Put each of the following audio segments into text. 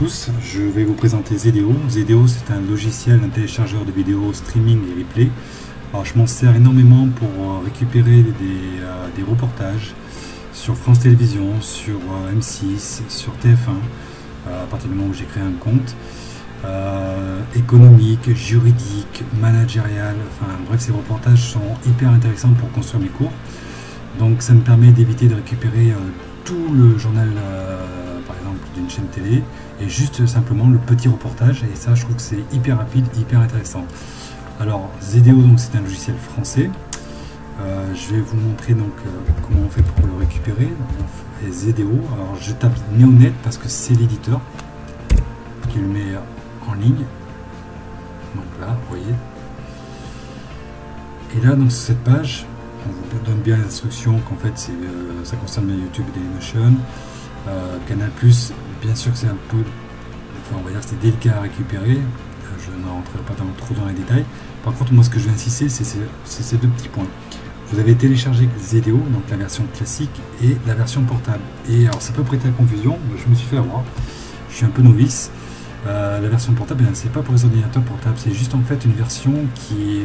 tous, je vais vous présenter Zedeo. Zedeo, c'est un logiciel, un téléchargeur de vidéos streaming et replay. Alors, je m'en sers énormément pour récupérer des reportages sur France Télévisions, sur M6, sur TF1, à partir du moment où j'ai créé un compte, économique, juridique, managérial, enfin bref, ces reportages sont hyper intéressants pour construire mes cours. Donc ça me permet d'éviter de récupérer tout le journal par exemple d'une chaîne télé et juste simplement le petit reportage, et ça je trouve que c'est hyper rapide, hyper intéressant. Alors Zedeo, donc c'est un logiciel français. Je vais vous montrer donc comment on fait pour le récupérer. On fait Zedeo, alors je tape Neonet parce que c'est l'éditeur qui le met en ligne. Donc là, vous voyez. Et là, donc sur cette page, on vous donne bien les instructions qu'en fait ça concerne bien YouTube et Dailymotion. Canal+, bien sûr que c'est un peu, enfin on va dire que c'est délicat à récupérer. Je ne rentrerai pas trop dans les détails. Par contre, moi ce que je vais insister, c'est ces deux petits points. Vous avez téléchargé Zedeo, donc la version classique et la version portable. Et alors ça peut prêter à confusion, je me suis fait avoir, je suis un peu novice. La version portable, c'est pas pour les ordinateurs portables, c'est juste en fait une version qui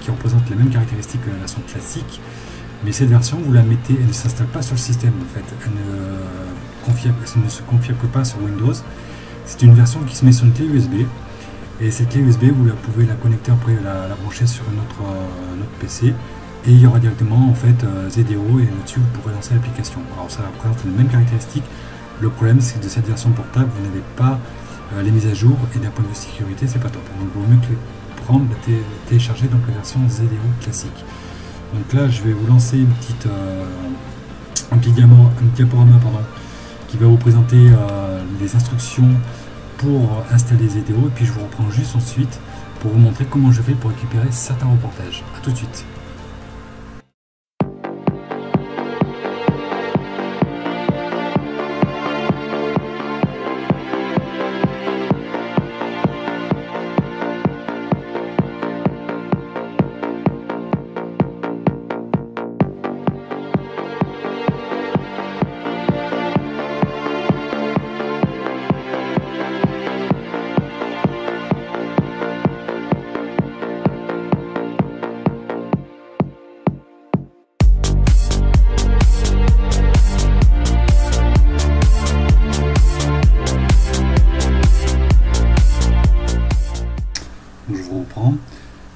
représente les mêmes caractéristiques que la version classique. Mais cette version, vous la mettez, elle ne s'installe pas sur le système en fait, elle ne se configure pas sur Windows. C'est une version qui se met sur une clé USB. Et cette clé USB, vous pouvez la connecter après, la brancher sur notre PC. Et il y aura directement en fait Zedeo, et là-dessus vous pourrez lancer l'application. Alors ça représente les mêmes caractéristiques. Le problème, c'est que de cette version portable, vous n'avez pas les mises à jour, et d'un point de vue sécurité, c'est pas top. Donc il vaut mieux prendre, télécharger donc la version Zedeo classique. Donc là, je vais vous lancer un petit diaporama qui va vous présenter les instructions pour installer Zedeo, et puis je vous reprends juste ensuite pour vous montrer comment je fais pour récupérer certains reportages. A tout de suite.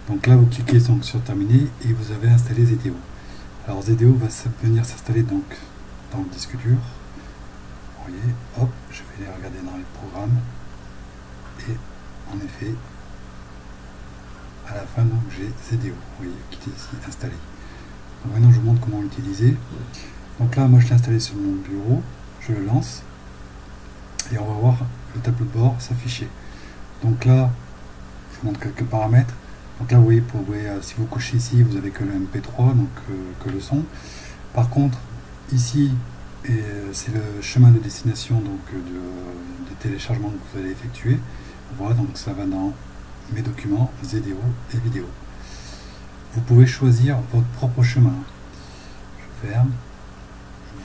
Donc là, vous cliquez donc sur terminer et vous avez installé Zedeo. Alors Zedeo va venir s'installer donc dans le disque dur. Vous voyez, hop, je vais regarder dans les programmes, et en effet, à la fin donc j'ai Zedeo, vous voyez, qui est ici installé. Donc maintenant je vous montre comment l'utiliser. Donc là, moi je l'ai installé sur mon bureau, je le lance et on va voir le tableau de bord s'afficher. Donc là, je vous montre quelques paramètres. Donc là, vous voyez, si vous cochez ici, vous avez que le MP3, donc que le son. Par contre, ici, c'est le chemin de destination donc de téléchargement que vous allez effectuer. Voilà, donc ça va dans mes documents, Zedeo et vidéo. Vous pouvez choisir votre propre chemin. Je ferme.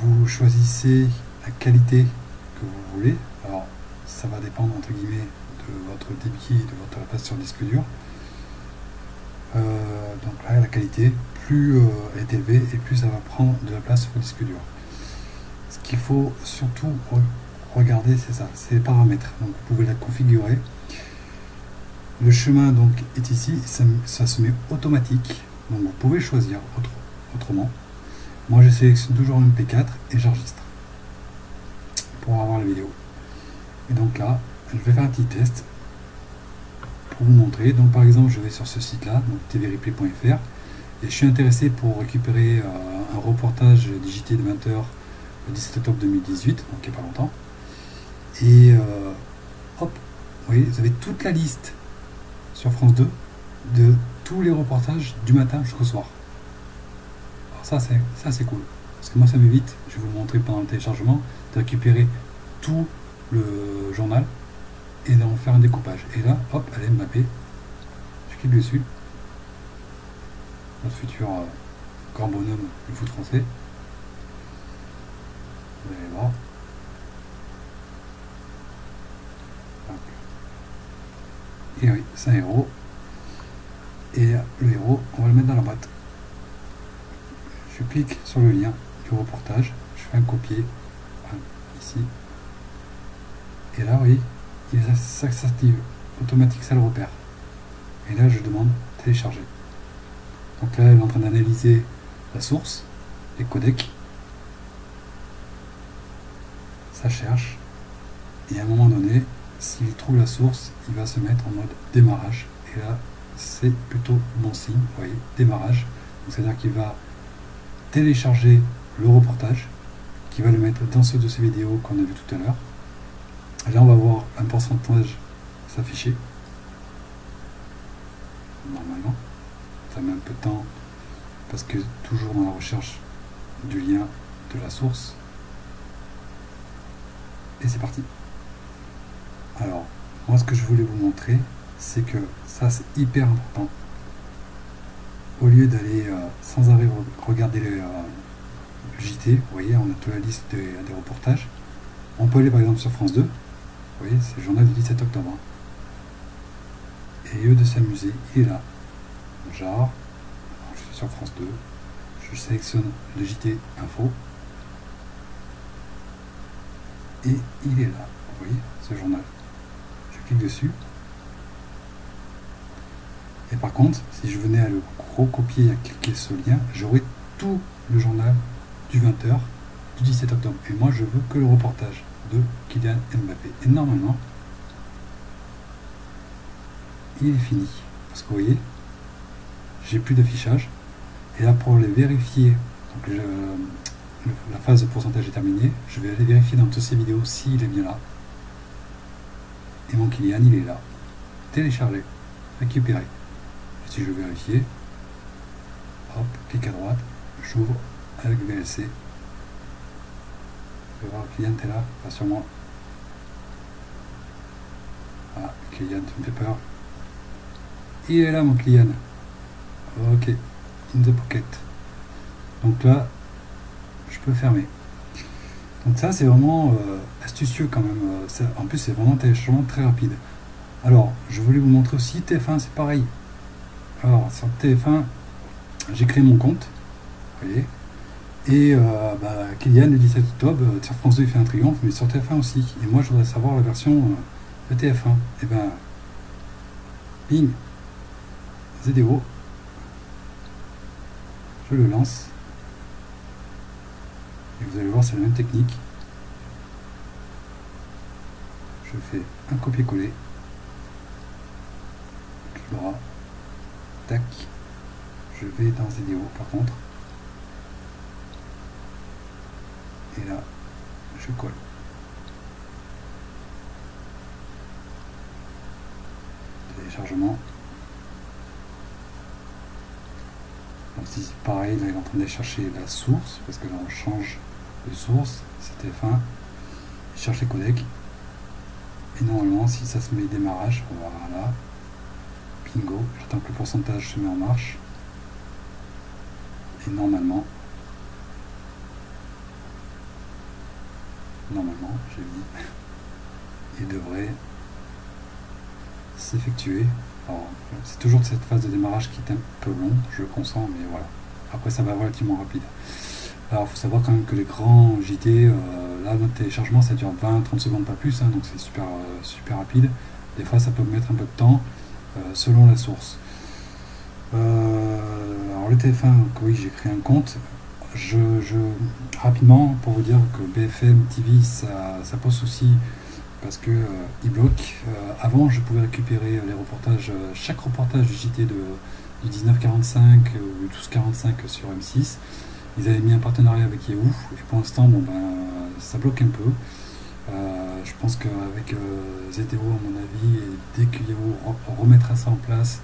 Vous choisissez la qualité que vous voulez. Alors, ça va dépendre entre guillemets de votre débit et de votre place sur disque dur. Donc là, la qualité, plus elle est élevée et plus ça va prendre de la place sur le disque dur. Ce qu'il faut surtout regarder, c'est ça, c'est les paramètres. Donc vous pouvez la configurer. Le chemin donc est ici, ça se met automatique. Donc vous pouvez choisir autrement. Moi je sélectionne toujours le MP4 et j'enregistre pour avoir la vidéo. Et donc là, je vais faire un petit test pour vous montrer. Donc par exemple, je vais sur ce site là, donc tvreplay.fr, et je suis intéressé pour récupérer un reportage digité de 20h le 17 octobre 2018, donc il n'y a pas longtemps. Et hop, vous voyez, vous avez toute la liste sur France 2 de tous les reportages du matin jusqu'au soir. Alors ça c'est cool, parce que moi ça m'évite, je vais vous le montrer pendant le téléchargement, de récupérer tout le journal et d'en faire un découpage. Et là, hop, allez, Mbappé, je clique dessus, notre futur grand bonhomme du foot français. Vous allez voir. Et oui, c'est un héros. Et le héros, on va le mettre dans la boîte. Je clique sur le lien du reportage, je fais un copier, ici. Et là, oui, ça s'active. Automatique, ça le repère. Et là, je demande télécharger. Donc là, elle est en train d'analyser la source, les codecs. Ça cherche. Et à un moment donné, s'il trouve la source, il va se mettre en mode démarrage. Et là, c'est plutôt bon signe. Vous voyez, démarrage. C'est-à-dire qu'il va télécharger le reportage, qui va le mettre dans ce de ces vidéos qu'on a vu tout à l'heure. Là, on va voir un pourcentage s'afficher. Normalement, ça met un peu de temps parce que toujours dans la recherche du lien de la source. Et c'est parti. Alors, moi, ce que je voulais vous montrer, c'est que ça, c'est hyper important. Au lieu d'aller sans arrêt regarder le JT, vous voyez, on a toute la liste des reportages. On peut aller par exemple sur France 2. Vous voyez, c'est le journal du 17 octobre. Et au lieu de s'amuser, il est là. Genre, je suis sur France 2, je sélectionne le JT Info. Et il est là. Vous voyez, ce journal. Je clique dessus. Et par contre, si je venais à le recopier et à cliquer ce lien, j'aurais tout le journal du 20h du 17 octobre. Et moi, je veux que le reportage de Kylian Mbappé. Et normalement, il est fini. Parce que vous voyez, j'ai plus d'affichage. Et là, pour les vérifier, donc la phase de pourcentage est terminée. Je vais aller vérifier dans toutes ces vidéos s'il est bien là. Et mon Kylian, il est là. Télécharger, récupérer. Si je veux vérifier, hop, clic à droite, j'ouvre avec VLC. Je vais voir, Kylian, t'es là, rassure-moi. Ah, Kylian, tu me fais peur. Il est là, mon Kylian. Ok, in the pocket. Donc là, je peux fermer. Donc ça, c'est vraiment astucieux quand même. En plus, c'est vraiment téléchargement très rapide. Alors, je voulais vous montrer aussi TF1, c'est pareil. Alors, sur TF1, j'ai créé mon compte, vous voyez, et Kylian, le 17 octobre, sur France 2, il fait un triomphe, mais sur TF1 aussi. Et moi, je voudrais savoir la version de TF1. Et ben, bing, ZDO, je le lance, et vous allez voir, c'est la même technique. Je fais un copier-coller, clic droit, tac, je vais dans vidéo par contre, et là je colle. Téléchargement. Donc si c'est pareil, là il est en train d'aller chercher la source, parce que là on change de source, c'est TF1, il cherche les codecs, et normalement si ça se met démarrage, voilà, bingo, j'attends que le pourcentage se met en marche, et normalement, j'ai dit, il devrait s'effectuer. Alors, c'est toujours cette phase de démarrage qui est un peu long, je le consens, mais voilà. Après, ça va relativement rapide. Alors, il faut savoir quand même que les grands JT, là, notre téléchargement, ça dure 20-30 secondes, pas plus, hein, donc c'est super rapide. Des fois, ça peut mettre un peu de temps, selon la source. Alors, le TF1, donc, oui, j'ai créé un compte. Rapidement, pour vous dire que BFM TV, ça pose souci parce que il bloque. Avant, je pouvais récupérer les reportages, chaque reportage du JT du 1945 ou du 1245 sur M6. Ils avaient mis un partenariat avec Yahoo et pour l'instant, bon, ça bloque un peu. Je pense qu'avec ZTO, à mon avis, et dès que Yahoo remettra ça en place,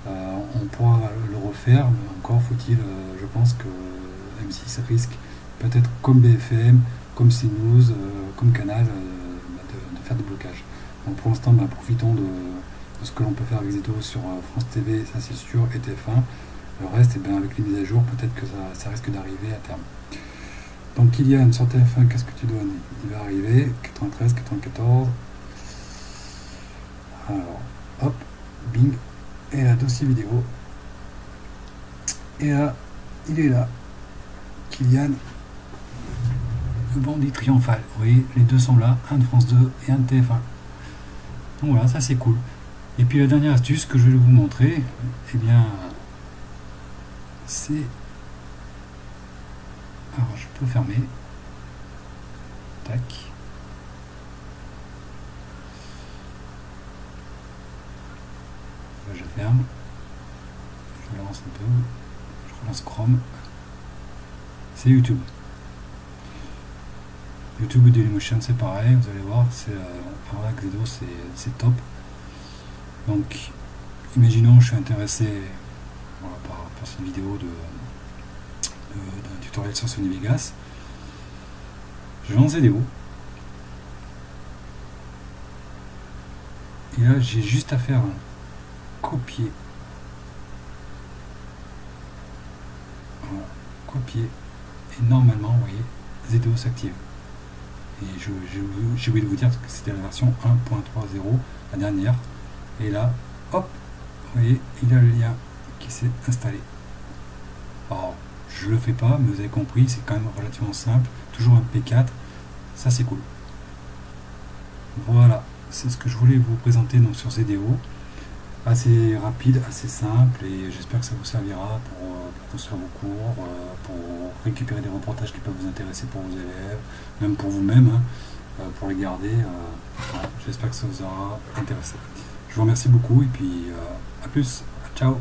on pourra le refaire. Mais encore faut-il, je pense que M6 risque, peut-être comme BFM, comme CNews, comme Canal, de faire des blocages. Donc pour l'instant, profitons de ce que l'on peut faire avec ZTO sur France TV, ça c'est sûr, et TF1. Le reste, avec les mises à jour, peut-être que ça risque d'arriver à terme. Donc Kylian, sur TF1, qu'est-ce que tu donnes? Il va arriver, 93, 94. Alors, hop, Bing. Et là, dossier vidéo. Et là, il est là. Kylian. Le bandit triomphal. Vous voyez, les deux sont là. Un de France 2 et un de TF1. Donc voilà, ça c'est cool. Et puis la dernière astuce que je vais vous montrer, eh bien, c'est... Alors, je peux fermer. Tac. Je ferme. Je relance un peu. Je relance Chrome. C'est YouTube. YouTube Dailymotion, c'est pareil. Vous allez voir, c'est avec Xedo, c'est top. Donc, imaginons, je suis intéressé voilà, par cette vidéo d'un tutoriel sur Sony Vegas. Je lance Xedo. Et là, j'ai juste à faire un copier. Voilà, copier. Et normalement, vous voyez, Xedo s'active. Et j'ai oublié de vous dire que c'était la version 1.3.0, la dernière. Et là, hop, vous voyez, il y a le lien qui s'est installé. Alors, je le fais pas, mais vous avez compris, c'est quand même relativement simple. Toujours un P4, ça c'est cool. Voilà, c'est ce que je voulais vous présenter donc, sur ZDO. Assez rapide, assez simple, et j'espère que ça vous servira pour construire vos cours, pour récupérer des reportages qui peuvent vous intéresser pour vos élèves, même pour vous-même, hein, pour les garder. Voilà, j'espère que ça vous aura intéressé. Je vous remercie beaucoup, et puis à plus, ciao.